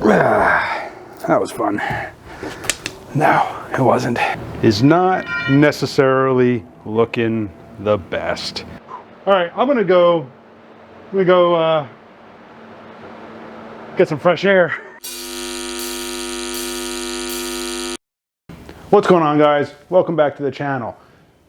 That was fun. No, it wasn't. Is not necessarily looking the best. All right, I'm gonna go get some fresh air. What's going on, guys? Welcome back to the channel.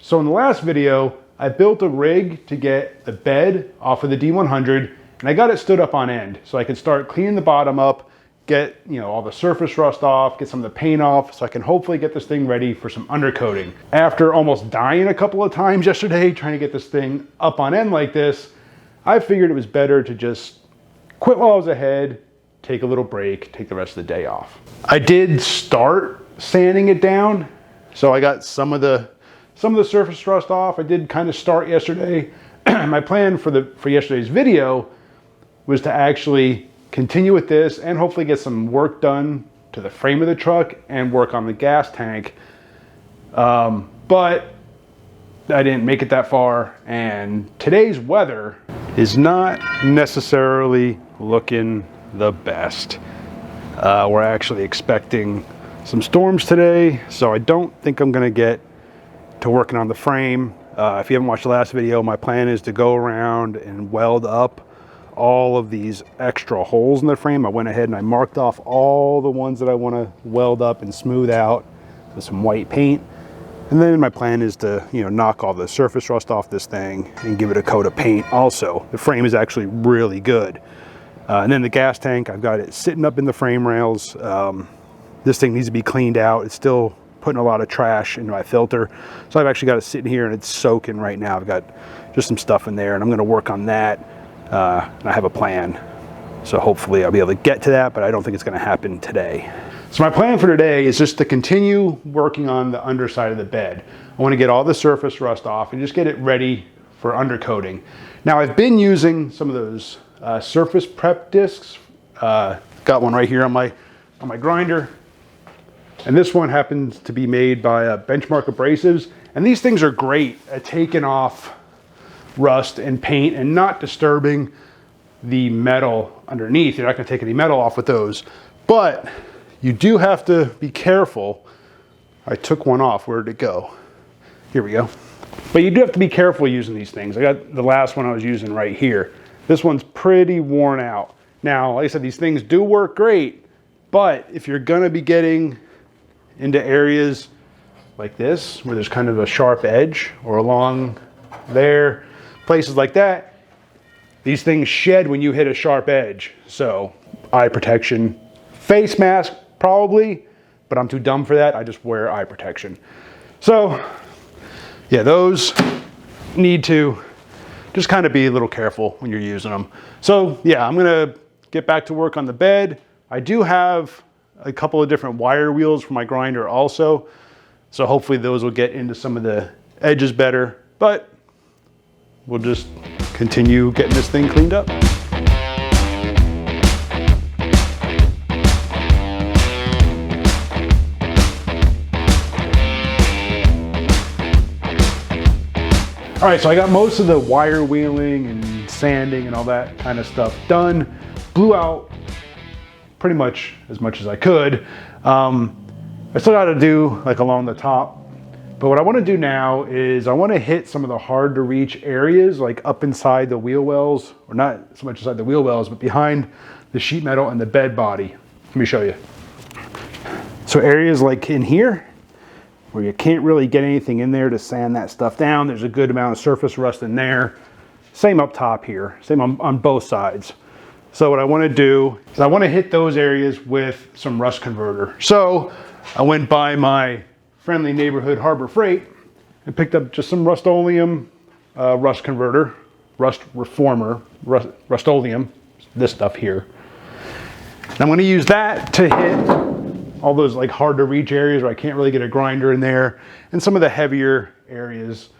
So in the last video, I built a rig to get the bed off of the D100, and I got it stood up on end so I could start cleaning the bottom up, get all the surface rust off, get some of the paint off, so I can hopefully get this thing ready for some undercoating. After almost dying a couple of times yesterday trying to get this thing up on end like this, I figured it was better to just quit while I was ahead, take a little break, take the rest of the day off. I did start sanding it down, so I got some of the surface rust off. I did kind of start yesterday. My plan for yesterday's video was to actually continue with this and hopefully get some work done to the frame of the truck and work on the gas tank. But I didn't make it that far, and today's weather is not necessarily looking the best. We're actually expecting some storms today, so I don't think I'm gonna get to working on the frame. If you haven't watched the last video, my plan is to go around and weld up all of these extra holes in the frame. I went ahead and I marked off all the ones that I want to weld up and smooth out with some white paint. And then my plan is to, knock all the surface rust off this thing and give it a coat of paint also. The frame is actually really good. And then the gas tank, I've got it sitting up in the frame rails. This thing needs to be cleaned out. It's still putting a lot of trash into my filter. So I've actually got it sitting here and it's soaking right now. I've got just some stuff in there and I'm gonna work on that. And I have a plan. So hopefully I'll be able to get to that, but I don't think it's gonna happen today. So my plan for today is just to continue working on the underside of the bed. I wanna get all the surface rust off and just get it ready for undercoating. Now I've been using some of those surface prep discs. Got one right here on my grinder. And this one happens to be made by Benchmark Abrasives. And these things are great at taking off rust and paint and not disturbing the metal underneath. You're not gonna take any metal off with those. But you do have to be careful. I took one off, where did it go? Here we go. But you do have to be careful using these things. I got the last one I was using right here. This one's pretty worn out. Now, like I said, these things do work great, but if you're gonna be getting into areas like this, where there's kind of a sharp edge, or along there, places like that, these things shed when you hit a sharp edge. So eye protection, face mask probably, but I'm too dumb for that. I just wear eye protection. So yeah, those need to just kind of be a little careful when you're using them. So yeah, I'm gonna get back to work on the bed. I do have a couple of different wire wheels for my grinder also. So hopefully those will get into some of the edges better, but we'll just continue getting this thing cleaned up. All right, so I got most of the wire wheeling and sanding and all that kind of stuff done. Blew out pretty much as I could. I still got to do like along the top, but what I want to do now is I want to hit some of the hard to reach areas, like up inside the wheel wells, or not so much inside the wheel wells, but behind the sheet metal and the bed body. Let me show you. So areas like in here, where you can't really get anything in there to sand that stuff down. There's a good amount of surface rust in there. Same up top here, same on both sides. So what I want to do is I want to hit those areas with some rust converter. So I went by my friendly neighborhood Harbor Freight and picked up just some Rust-Oleum rust converter, rust reformer, Rust-Oleum, this stuff here. And I'm going to use that to hit all those like hard to reach areas where I can't really get a grinder in there, and some of the heavier areas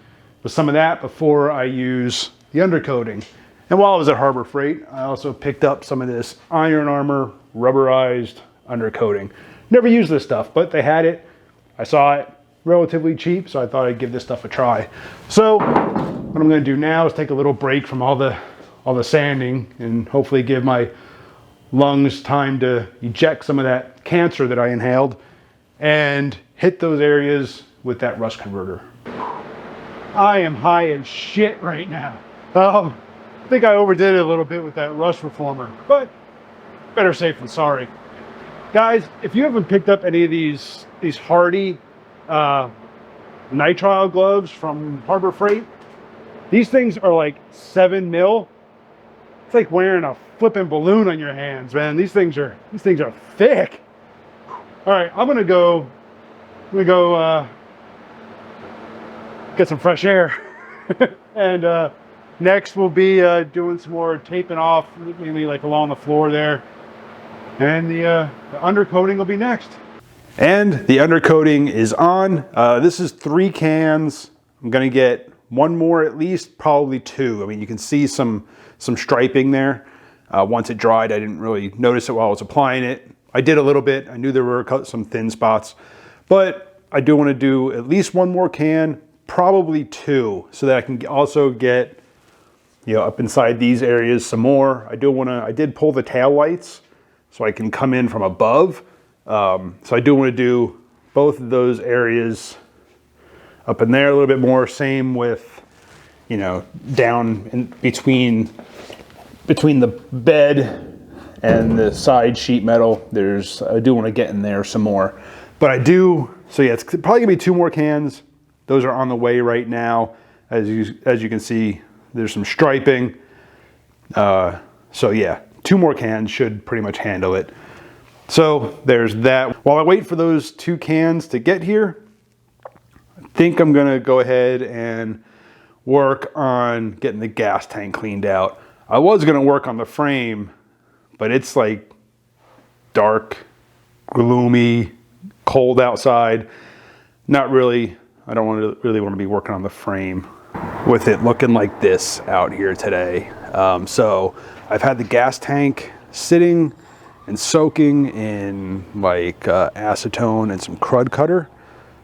with some of that before I use the undercoating. And while I was at Harbor Freight, I also picked up some of this Iron Armor rubberized undercoating. Never used this stuff, but they had it. I saw it relatively cheap, so I thought I'd give this stuff a try. So what I'm gonna do now is take a little break from all the sanding and hopefully give my lungs time to eject some of that cancer that I inhaled and hit those areas with that rust converter. I am high as shit right now. I think I overdid it a little bit with that rust reformer, but better safe than sorry. Guys, if you haven't picked up any of these Hardy nitrile gloves from Harbor Freight, these things are like 7 mil. It's like wearing a flipping balloon on your hands, man. These things are thick. All right, I'm gonna go get some fresh air. And next we'll be doing some more taping off, mainly like along the floor there. And the undercoating will be next. And the undercoating is on. This is 3 cans. I'm gonna get 1 more at least, probably 2. I mean, you can see some striping there. Once it dried, I didn't really notice it while I was applying it. I did a little bit. I knew there were some thin spots, but I do want to do at least 1 more can, probably 2, so that I can also get, up inside these areas some more. I did pull the tail lights so I can come in from above. So I do want to do both of those areas up in there a little bit more. Same with, down in between the bed and the side sheet metal. I do want to get in there some more, but I do. So yeah, it's probably gonna be 2 more cans. Those are on the way right now. As you can see, there's some striping. So yeah, 2 more cans should pretty much handle it. So there's that. While I wait for those 2 cans to get here, I think I'm gonna go ahead and work on getting the gas tank cleaned out. I was gonna work on the frame, but it's like dark, gloomy, cold outside. Not really. I don't really want to be working on the frame with it looking like this out here today. So I've had the gas tank sitting and soaking in like acetone and some crud cutter.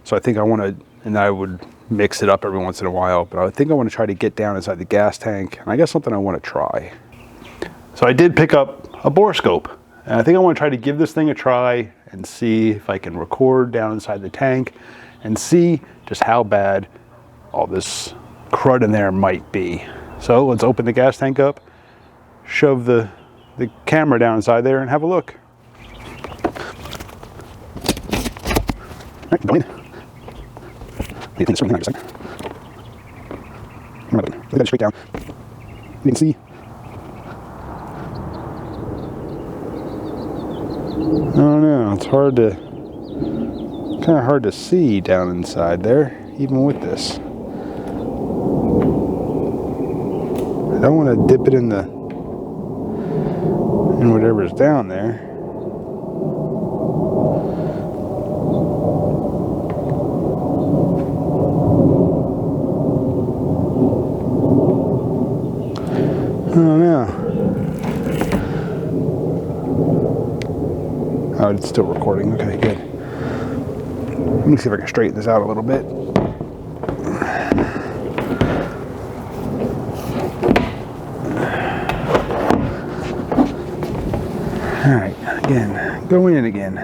So I think I want to, and I would mix it up every once in a while, but I think I want to try to get down inside the gas tank. And I got something I want to try. So I did pick up a borescope, and I think I want to try to give this thing a try and see if I can record down inside the tank and see just how bad all this crud in there might be. So let's open the gas tank up, shove the camera down inside there, and have a look. All right, go in. Look at it straight down. You can see. I don't know, it's kind of hard to see down inside there, even with this. I don't want to dip it in whatever's down there. I don't know. Oh, it's still recording. Okay, good. Let me see if I can straighten this out a little bit. All right, again, go in again.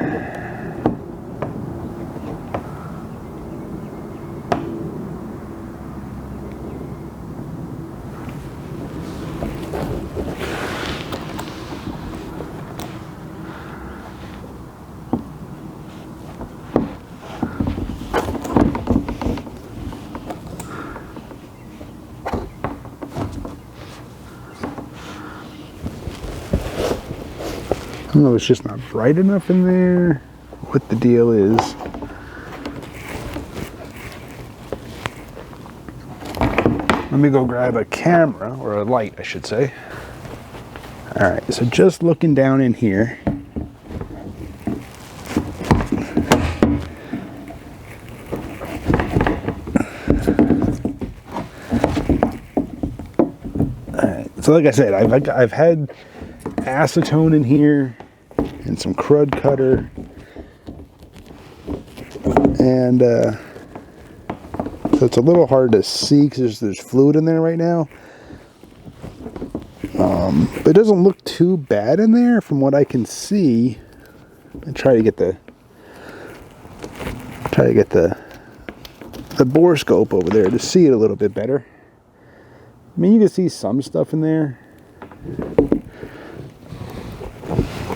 I don't know, it's just not bright enough in there, what the deal is. Let me go grab a camera, or a light I should say. All right, so just looking down in here. All right, so like I said, I've had acetone in here and some crud cutter, and so it's a little hard to see because there's fluid in there right now. But it doesn't look too bad in there from what I can see. I try to get the bore scope over there to see it a little bit better. I mean, you can see some stuff in there.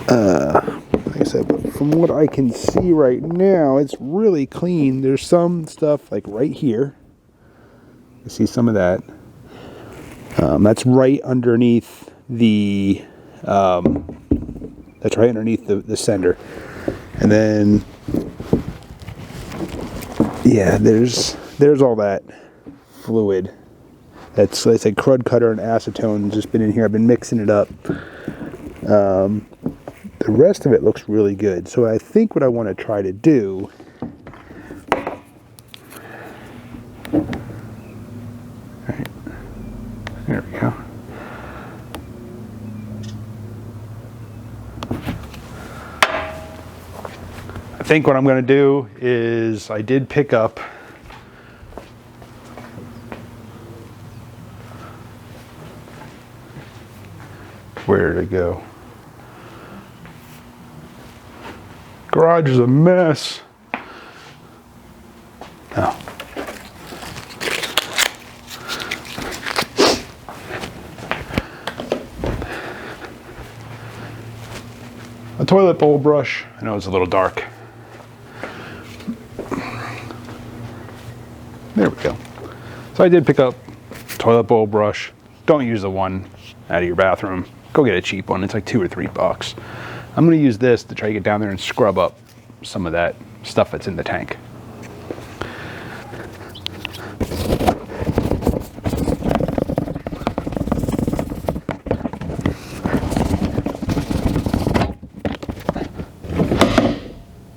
Like I said, but from what I can see right now, it's really clean. There's some stuff like right here. You see some of that. That's right underneath the the sender. And then yeah, there's all that fluid. That's like crud cutter and acetone just been in here. I've been mixing it up. The rest of it looks really good. So I think what I want to try to do, right, there we go. I think what I'm going to do is I did pick up where to go. Garage is a mess. Oh. A toilet bowl brush. I know it's a little dark. There we go. So I did pick up a toilet bowl brush. Don't use the one out of your bathroom. Go get a cheap one. It's like $2 or $3. I'm going to use this to try to get down there and scrub up some of that stuff that's in the tank.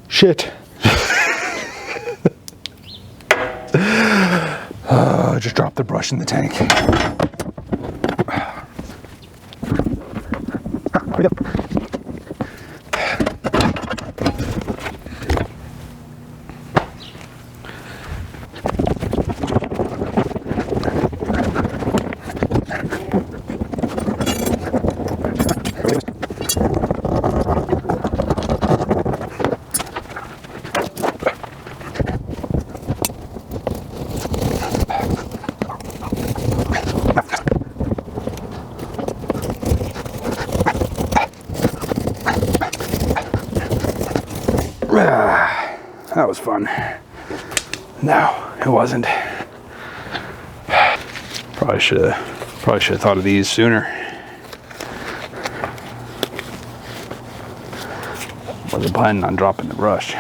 Shit. I just dropped the brush in the tank. Here we go. That was fun. No, it wasn't. Probably should have thought of these sooner. Wasn't planning on dropping the brush.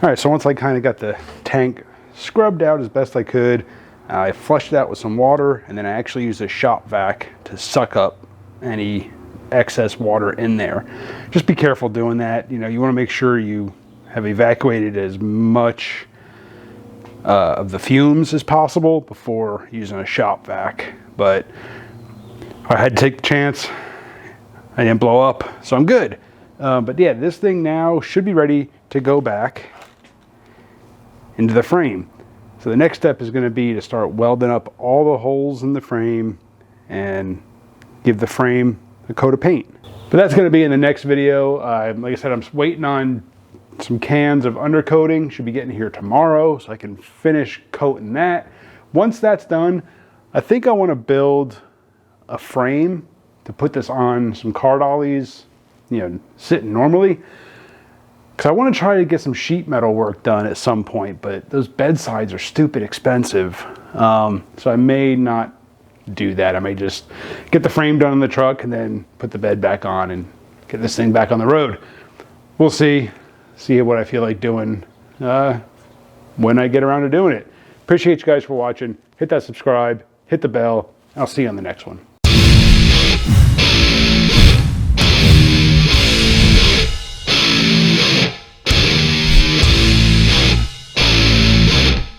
All right, so once I kind of got the tank scrubbed out as best I could, I flushed it out with some water, and then I actually used a shop vac to suck up any excess water in there. Just be careful doing that. You know, you want to make sure you have evacuated as much of the fumes as possible before using a shop vac. But I had to take the chance. I didn't blow up, so I'm good. But yeah, this thing now should be ready to go back into the frame. So the next step is going to be to start welding up all the holes in the frame and give the frame a coat of paint. But that's going to be in the next video. Like I said, I'm waiting on some cans of undercoating. Should be getting here tomorrow, so I can finish coating that. Once that's done, I think I want to build a frame to put this on some car dollies, you know, sitting normally. Because I want to try to get some sheet metal work done at some point, but those bedsides are stupid expensive. So I may not do that. I may just get the frame done in the truck and then put the bed back on and get this thing back on the road. We'll see what I feel like doing when I get around to doing it. Appreciate you guys for watching. Hit that subscribe, hit the bell. I'll see you on the next one.